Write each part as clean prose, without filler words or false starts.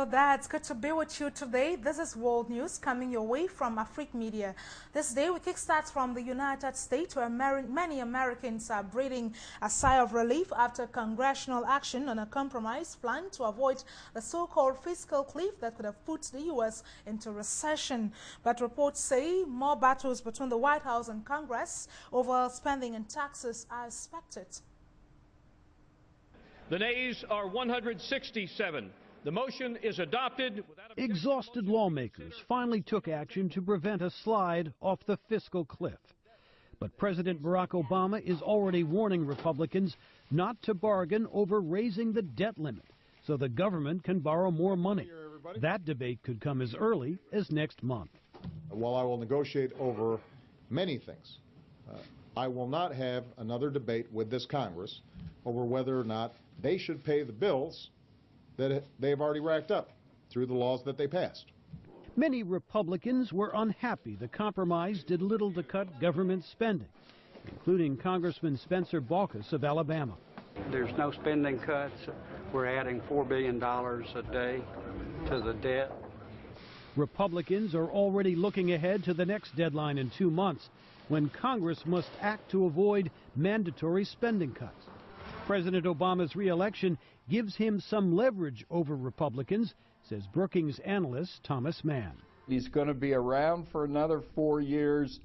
Hello there, it's good to be with you today. This is World News coming your way from AFRIQUEMEDIA. This day we kickstart from the United States, where many Americans are breathing a sigh of relief after congressional action on a compromise plan to avoid the so-called fiscal cliff that could have put the U.S. into recession. But reports say more battles between the White House and Congress over spending and taxes are expected. The nays are 167. The motion is adopted. Exhausted lawmakers finally took action to prevent a slide off the fiscal cliff. But President Barack Obama is already warning Republicans not to bargain over raising the debt limit so the government can borrow more money. That debate could come as early as next month. While I will negotiate over many things, I will not have another debate with this Congress over whether or not they should pay the bills that they've already racked up through the laws that they passed. Many Republicans were unhappy the compromise did little to cut government spending, including Congressman Spencer Baucus of Alabama. There's no spending cuts. We're adding $4 billion a day to the debt. Republicans are already looking ahead to the next deadline in 2 months, when Congress must act to avoid mandatory spending cuts. President Obama's re-election gives him some leverage over Republicans, says Brookings analyst Thomas Mann. He's going to be around for another 4 years.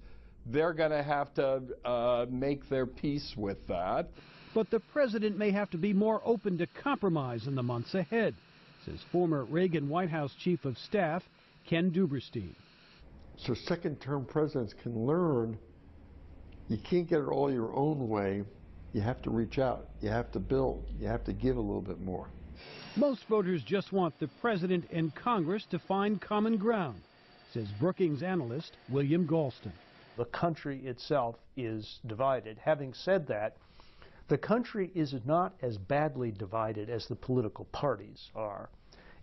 They're going to have to make their peace with that. But the president may have to be more open to compromise in the months ahead, says former Reagan White House Chief of Staff Ken Duberstein. So second-term presidents can learn you can't get it all your own way. You have to reach out. You have to build. You have to give a little bit more. Most voters just want the president and Congress to find common ground, says Brookings analyst William Galston. The country itself is divided. Having said that, the country is not as badly divided as the political parties are.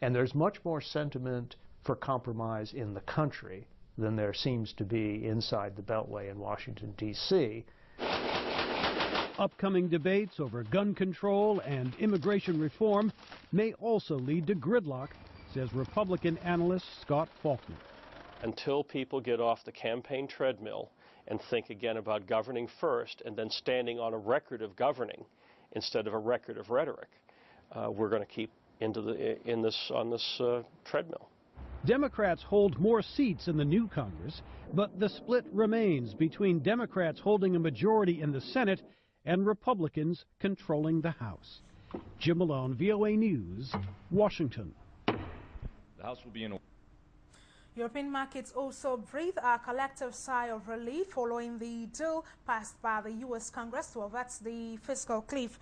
And there's much more sentiment for compromise in the country than there seems to be inside the Beltway in Washington, D.C. Upcoming debates over gun control and immigration reform may also lead to gridlock, says Republican analyst Scott Faulkner. Until people get off the campaign treadmill and think again about governing first and then standing on a record of governing instead of a record of rhetoric, we're going to keep on this treadmill. Democrats hold more seats in the new Congress, but the split remains between Democrats holding a majority in the Senate and Republicans controlling the House. Jim Malone, VOA News, Washington. The House will be in. European markets also breathe a collective sigh of relief following the deal passed by the U.S. Congress to avert the fiscal cliff.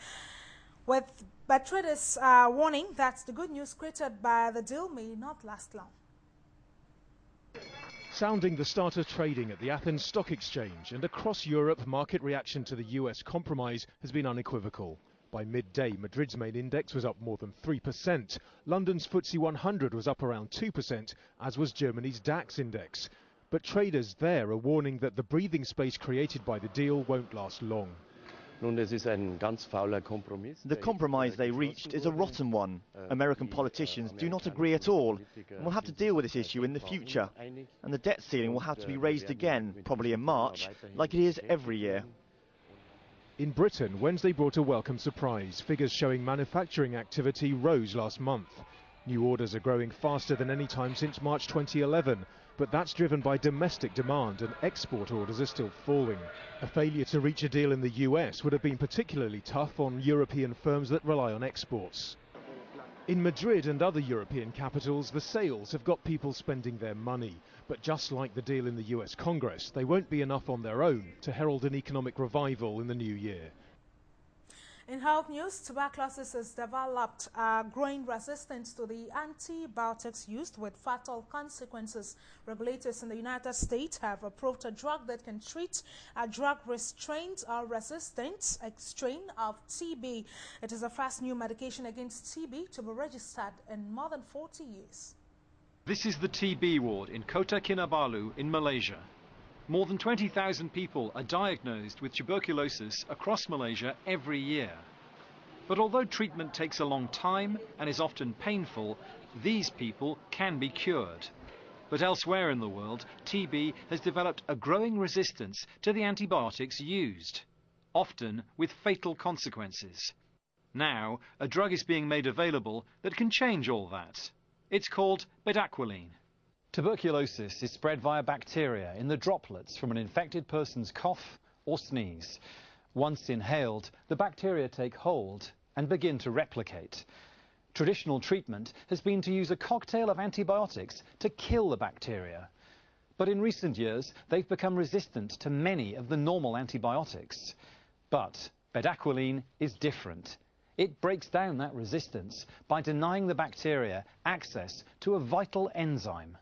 But traders are warning that the good news created by the deal may not last long. Sounding the start of trading at the Athens Stock Exchange and across Europe, market reaction to the US compromise has been unequivocal. By midday, Madrid's main index was up more than 3%. London's FTSE 100 was up around 2%, as was Germany's DAX index. But traders there are warning that the breathing space created by the deal won't last long. The compromise they reached is a rotten one. American politicians do not agree at all, and will have to deal with this issue in the future. And the debt ceiling will have to be raised again, probably in March, like it is every year. In Britain, Wednesday brought a welcome surprise. Figures showing manufacturing activity rose last month. New orders are growing faster than any time since March 2011. But that's driven by domestic demand, and export orders are still falling. A failure to reach a deal in the US would have been particularly tough on European firms that rely on exports. In Madrid and other European capitals, the sales have got people spending their money. But just like the deal in the US Congress, they won't be enough on their own to herald an economic revival in the new year. In health news, tuberculosis has developed a growing resistance to the antibiotics used with fatal consequences. Regulators in the United States have approved a drug that can treat a drug-restrained or resistant strain of TB. It is the first new medication against TB to be registered in more than 40 years. This is the TB ward in Kota Kinabalu in Malaysia. More than 20,000 people are diagnosed with tuberculosis across Malaysia every year. But although treatment takes a long time and is often painful, these people can be cured. But elsewhere in the world, TB has developed a growing resistance to the antibiotics used, often with fatal consequences. Now, a drug is being made available that can change all that. It's called bedaquiline. Tuberculosis is spread via bacteria in the droplets from an infected person's cough or sneeze. Once inhaled, the bacteria take hold and begin to replicate. Traditional treatment has been to use a cocktail of antibiotics to kill the bacteria. But in recent years, they've become resistant to many of the normal antibiotics. But bedaquiline is different. It breaks down that resistance by denying the bacteria access to a vital enzyme.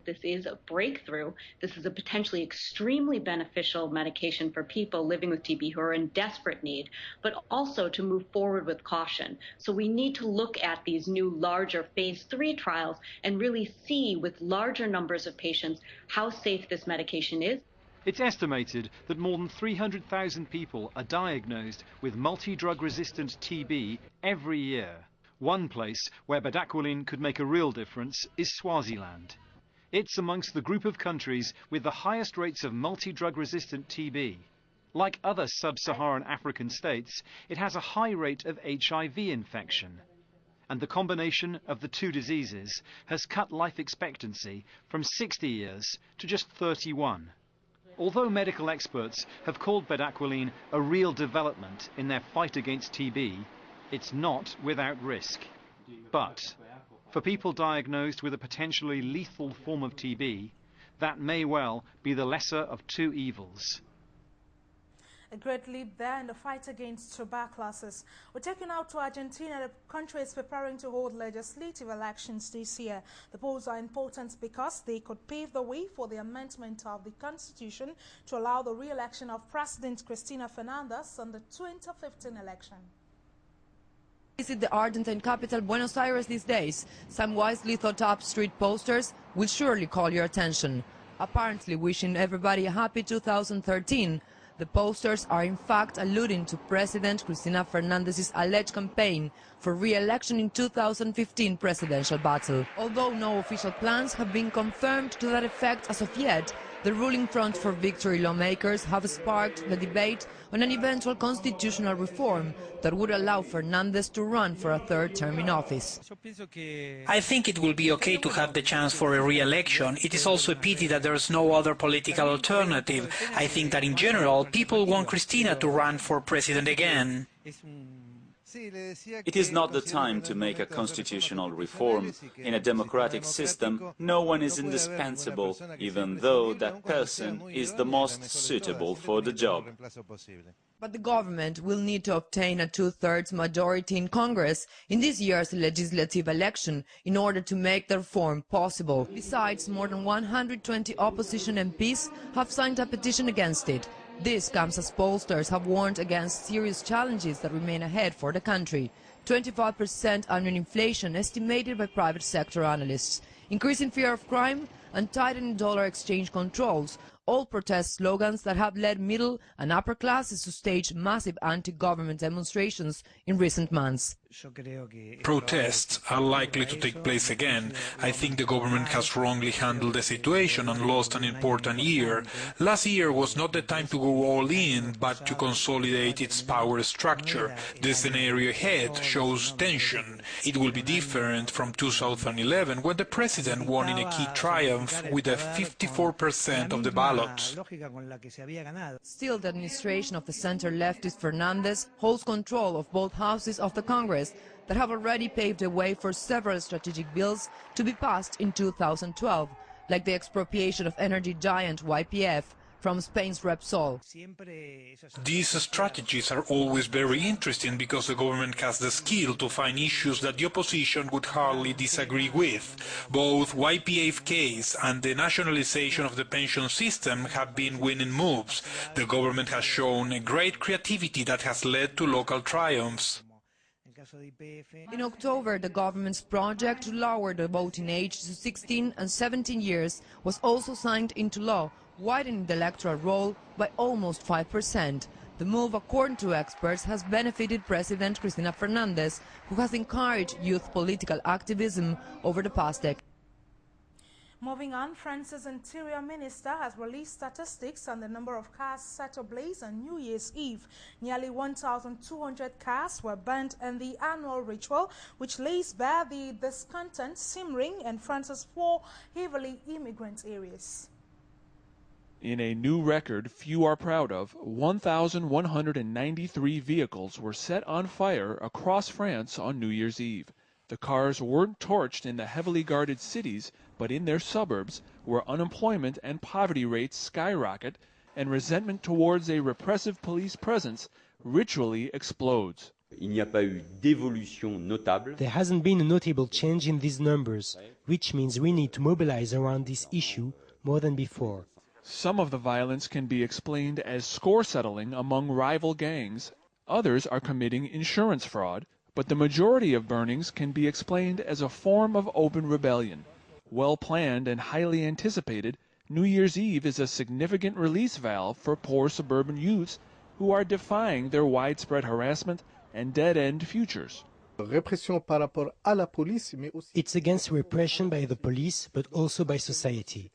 This is a breakthrough. This is a potentially extremely beneficial medication for people living with TB who are in desperate need, but also to move forward with caution. So we need to look at these new larger phase 3 trials and really see with larger numbers of patients how safe this medication is. It's estimated that more than 300,000 people are diagnosed with multi-drug resistant TB every year. One place where bedaquiline could make a real difference is Swaziland. It's amongst the group of countries with the highest rates of multi-drug resistant TB. Like other sub-Saharan African states, it has a high rate of HIV infection. And the combination of the two diseases has cut life expectancy from 60 years to just 31. Although medical experts have called bedaquiline a real development in their fight against TB, it's not without risk. But for people diagnosed with a potentially lethal form of TB, that may well be the lesser of two evils. A great leap there in the fight against tuberculosis. We're taking out to Argentina. The country is preparing to hold legislative elections this year. The polls are important because they could pave the way for the amendment of the constitution to allow the re-election of President Cristina Fernandez on the 2015 election. Visit the Argentine capital Buenos Aires these days. Some wisely thought up street posters will surely call your attention. Apparently wishing everybody a happy 2013. The posters are in fact alluding to President Cristina Fernandez's alleged campaign for re-election in 2015 presidential battle. Although no official plans have been confirmed to that effect as of yet, the ruling Front for Victory lawmakers have sparked the debate on an eventual constitutional reform that would allow Fernandez to run for a third term in office. I think it will be okay to have the chance for a re-election. It is also a pity that there is no other political alternative. I think that in general, people want Cristina to run for president again. It is not the time to make a constitutional reform. In a democratic system, no one is indispensable, even though that person is the most suitable for the job. But the government will need to obtain a two-thirds majority in Congress in this year's legislative election in order to make the reform possible. Besides, more than 120 opposition MPs have signed a petition against it. This comes as pollsters have warned against serious challenges that remain ahead for the country. 25% annual inflation estimated by private sector analysts, increasing fear of crime and tightening dollar exchange controls, all protest slogans that have led middle and upper classes to stage massive anti-government demonstrations in recent months. Protests are likely to take place again. I think the government has wrongly handled the situation and lost an important year. Last year was not the time to go all in, but to consolidate its power structure. The scenario ahead shows tension. It will be different from 2011, when the president won in a key triumph with a 54% of the ballots. Still, the administration of the center-leftist Fernandez holds control of both houses of the Congress that have already paved the way for several strategic bills to be passed in 2012, like the expropriation of energy giant YPF from Spain's Repsol. These strategies are always very interesting because the government has the skill to find issues that the opposition would hardly disagree with. Both YPF case and the nationalization of the pension system have been winning moves. The government has shown a great creativity that has led to local triumphs. In October, the government's project to lower the voting age to 16 and 17 years was also signed into law, widening the electoral roll by almost 5%. The move, according to experts, has benefited President Cristina Fernandez, who has encouraged youth political activism over the past decade. Moving on, France's Interior Minister has released statistics on the number of cars set ablaze on New Year's Eve. Nearly 1,200 cars were burnt in the annual ritual, which lays bare the discontent simmering in France's 4 heavily immigrant areas. In a new record few are proud of, 1,193 vehicles were set on fire across France on New Year's Eve. The cars weren't torched in the heavily guarded cities, but in their suburbs, where unemployment and poverty rates skyrocket and resentment towards a repressive police presence ritually explodes. There hasn't been a notable change in these numbers, which means we need to mobilize around this issue more than before. Some of the violence can be explained as score settling among rival gangs. Others are committing insurance fraud, but the majority of burnings can be explained as a form of open rebellion. Well planned and highly anticipated, New Year's Eve is a significant release valve for poor suburban youths who are defying their widespread harassment and dead-end futures. It's against repression by the police, but also by society.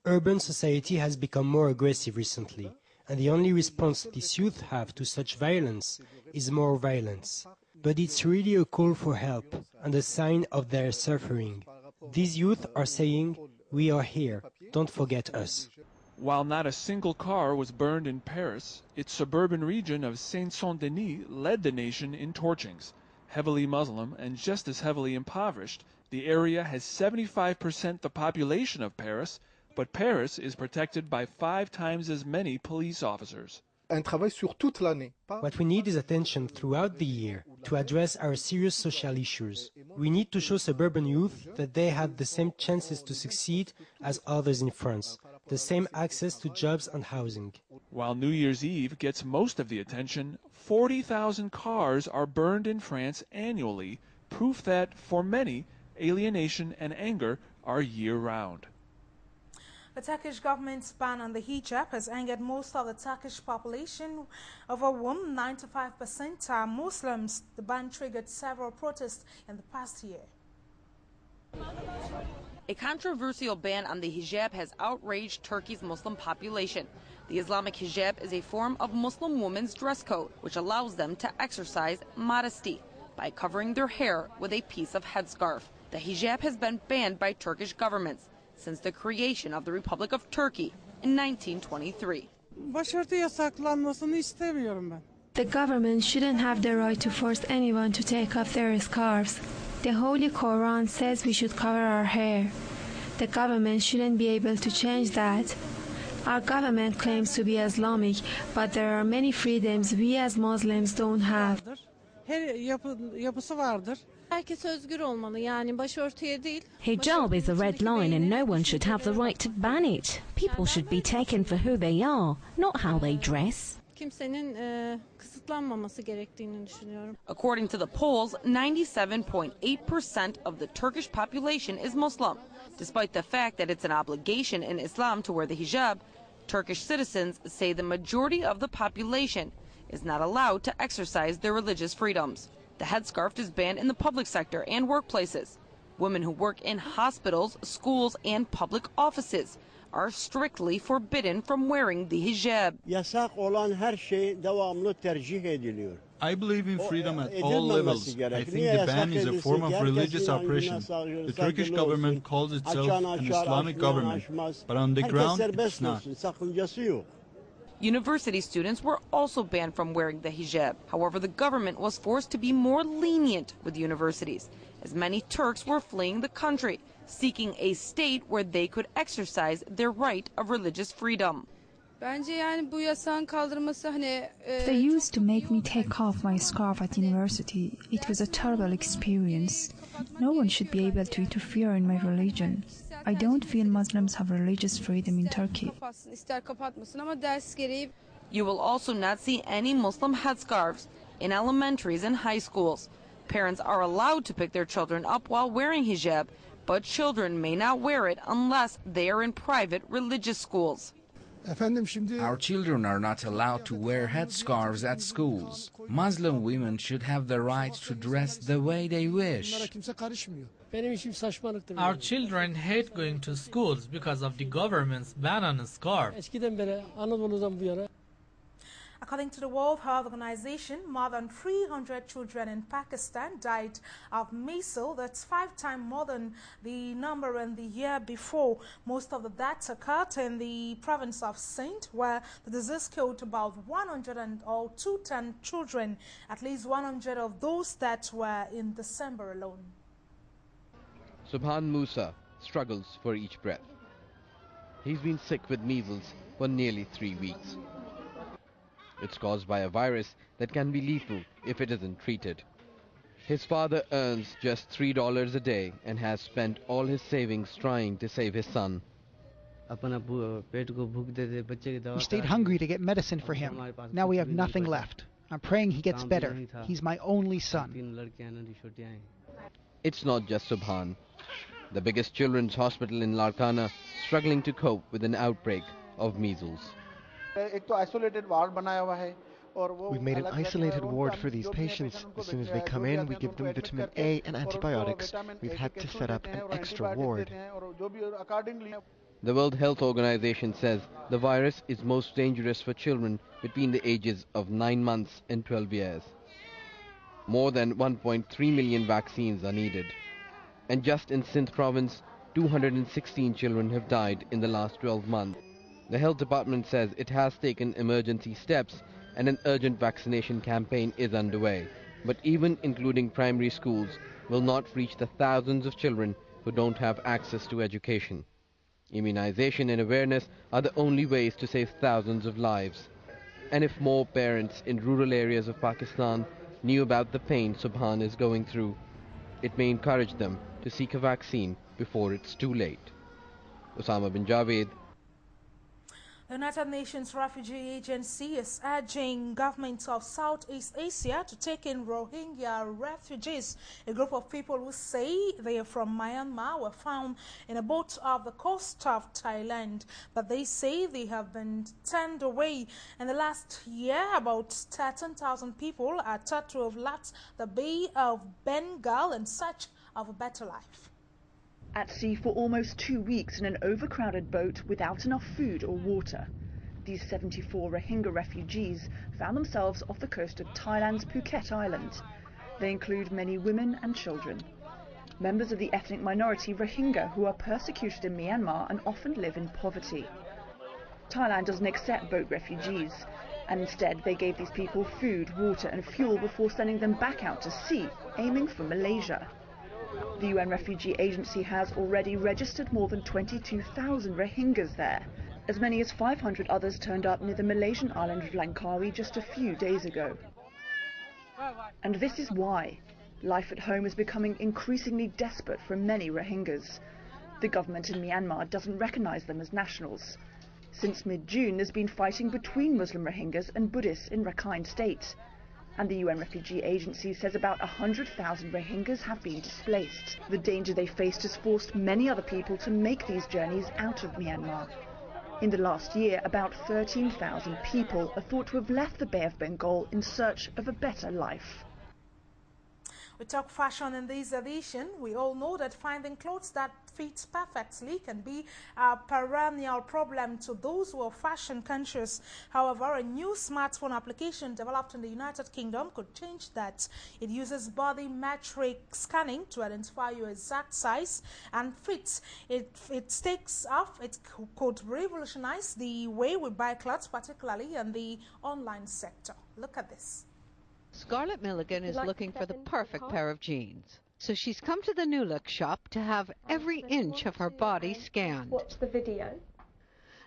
Urban society has become more aggressive recently, and the only response these youth have to such violence is more violence. But it's really a call for help and a sign of their suffering. These youth are saying, "We are here, don't forget us." While not a single car was burned in Paris, its suburban region of Saint-Saint-Denis led the nation in torchings. Heavily Muslim and just as heavily impoverished, the area has 75% the population of Paris, but Paris is protected by 5 times as many police officers. What we need is attention throughout the year to address our serious social issues. We need to show suburban youth that they have the same chances to succeed as others in France, the same access to jobs and housing. While New Year's Eve gets most of the attention, 40,000 cars are burned in France annually, proof that, for many, alienation and anger are year-round. The Turkish government's ban on the hijab has angered most of the Turkish population, of whom 95% are Muslims. The ban triggered several protests in the past year. A controversial ban on the hijab has outraged Turkey's Muslim population. The Islamic hijab is a form of Muslim women's dress code, which allows them to exercise modesty by covering their hair with a piece of headscarf. The hijab has been banned by Turkish governments since the creation of the Republic of Turkey in 1923. The government shouldn't have the right to force anyone to take off their scarves. The Holy Quran says we should cover our hair. The government shouldn't be able to change that. Our government claims to be Islamic, but there are many freedoms we as Muslims don't have. Hijab is a red line and no one should have the right to ban it. People should be taken for who they are, not how they dress. According to the polls, 97.8% of the Turkish population is Muslim. Despite the fact that it's an obligation in Islam to wear the hijab, Turkish citizens say the majority of the population is not allowed to exercise their religious freedoms. The headscarf is banned in the public sector and workplaces. Women who work in hospitals, schools, and public offices are strictly forbidden from wearing the hijab. I believe in freedom at all levels. I think the ban is a form of religious oppression. The Turkish government calls itself an Islamic government, but on the ground it's not. University students were also banned from wearing the hijab. However, the government was forced to be more lenient with universities, as many Turks were fleeing the country, seeking a state where they could exercise their right of religious freedom. They used to make me take off my scarf at university. It was a terrible experience. No one should be able to interfere in my religion. I don't feel Muslims have religious freedom in Turkey. You will also not see any Muslim headscarves in elementaries and high schools. Parents are allowed to pick their children up while wearing hijab, but children may not wear it unless they are in private religious schools. Our children are not allowed to wear headscarves at schools. Muslim women should have the right to dress the way they wish. Our children hate going to schools because of the government's ban on scarves. According to the World Health Organization, more than 300 children in Pakistan died of measles. That's 5 times more than the number in the year before. Most of the deaths occurred in the province of Sindh, where the disease killed about 210 children. At least 100 of those deaths were in December alone. Subhan Musa struggles for each breath. He's been sick with measles for nearly 3 weeks. It's caused by a virus that can be lethal if it isn't treated. His father earns just $3 a day and has spent all his savings trying to save his son. We stayed hungry to get medicine for him. Now we have nothing left. I'm praying he gets better. He's my only son. It's not just Subhan. The biggest children's hospital in Larkana struggling to cope with an outbreak of measles. We've made an isolated ward for these patients. As soon as they come in, we give them vitamin A and antibiotics. We've had to set up an extra ward. The World Health Organization says the virus is most dangerous for children between the ages of 9 months and 12 years. More than 1.3 million vaccines are needed. And just in Sindh province, 216 children have died in the last 12 months. The health department says it has taken emergency steps and an urgent vaccination campaign is underway. But even including primary schools will not reach the thousands of children who don't have access to education. Immunization and awareness are the only ways to save thousands of lives. And if more parents in rural areas of Pakistan knew about the pain Subhan is going through, it may encourage them to seek a vaccine before it's too late. Osama bin Javed. The United Nations Refugee Agency is urging governments of Southeast Asia to take in Rohingya refugees. A group of people who say they are from Myanmar were found in a boat off the coast of Thailand, but they say they have been turned away. In the last year, about 13,000 people are thought to have left the Bay of Bengal in search of a better life. At sea for almost 2 weeks in an overcrowded boat without enough food or water, these 74 Rohingya refugees found themselves off the coast of Thailand's Phuket Island. They include many women and children, members of the ethnic minority Rohingya who are persecuted in Myanmar and often live in poverty. Thailand doesn't accept boat refugees, and instead they gave these people food, water and fuel before sending them back out to sea, aiming for Malaysia. The UN Refugee Agency has already registered more than 22,000 Rohingyas there. As many as 500 others turned up near the Malaysian island of Langkawi just a few days ago. And this is why. Life at home is becoming increasingly desperate for many Rohingyas. The government in Myanmar doesn't recognize them as nationals. Since mid-June, there's been fighting between Muslim Rohingyas and Buddhists in Rakhine State. And the UN Refugee Agency says about 100,000 Rohingyas have been displaced. The danger they faced has forced many other people to make these journeys out of Myanmar. In the last year, about 13,000 people are thought to have left the Bay of Bengal in search of a better life. We talk fashion in this edition. We all know that finding clothes that fit perfectly can be a perennial problem to those who are fashion conscious. However, a new smartphone application developed in the United Kingdom could change that. It uses body metric scanning to identify your exact size and fit. It takes off. It could revolutionize the way we buy clothes, particularly in the online sector. Look at this. Scarlett Milligan is looking for the perfect pair of jeans. So she's come to the New Look shop to have every inch of her body scanned. Watch the video.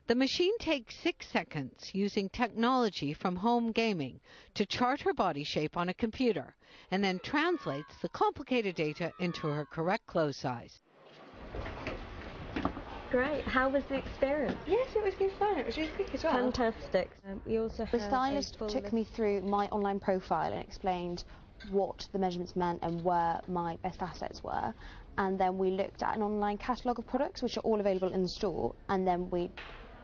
The machine takes 6 seconds using technology from home gaming to chart her body shape on a computer and then translates the complicated data into her correct clothes size. Great. How was the experience? Yes, it was good fun. It was really quick as well. Fantastic. We also the stylist took me through my online profile and explained what the measurements meant and where my best assets were, and then we looked at an online catalogue of products which are all available in the store, and then we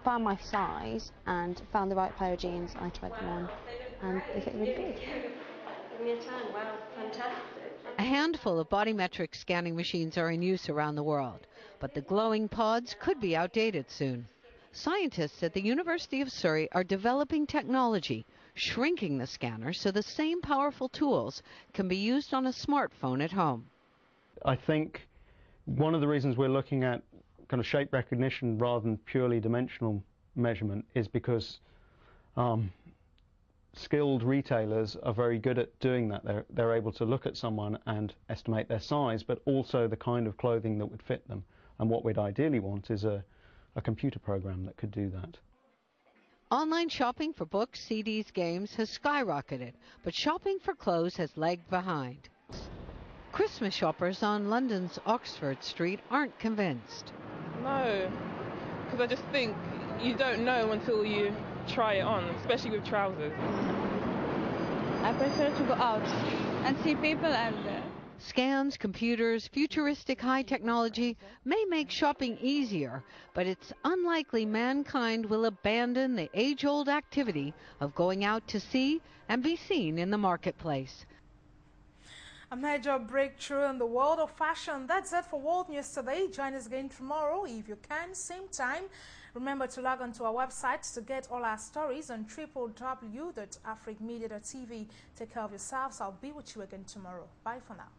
found my size and found the right pair of jeans. I tried them on and they fit really good. Give me a turn. Wow, fantastic. A handful of bodymetric scanning machines are in use around the world, but the glowing pods could be outdated soon. Scientists at the University of Surrey are developing technology, shrinking the scanner so the same powerful tools can be used on a smartphone at home. I think one of the reasons we're looking at kind of shape recognition rather than purely dimensional measurement is because skilled retailers are very good at doing that. They're able to look at someone and estimate their size, but also the kind of clothing that would fit them. And what we'd ideally want is a computer program that could do that. Online shopping for books, CDs, games has skyrocketed, but shopping for clothes has lagged behind. Christmas shoppers on London's Oxford Street aren't convinced. No, because I just think you don't know until you try it on, especially with trousers. I prefer to go out and see people and Scans, computers, futuristic high technology may make shopping easier, but it's unlikely mankind will abandon the age-old activity of going out to see and be seen in the marketplace. A major breakthrough in the world of fashion. That's it for World News today. Join us again tomorrow if you can, same time. Remember to log on to our website to get all our stories on www.afriquemedia.tv. Take care of yourselves. I'll be with you again tomorrow. Bye for now.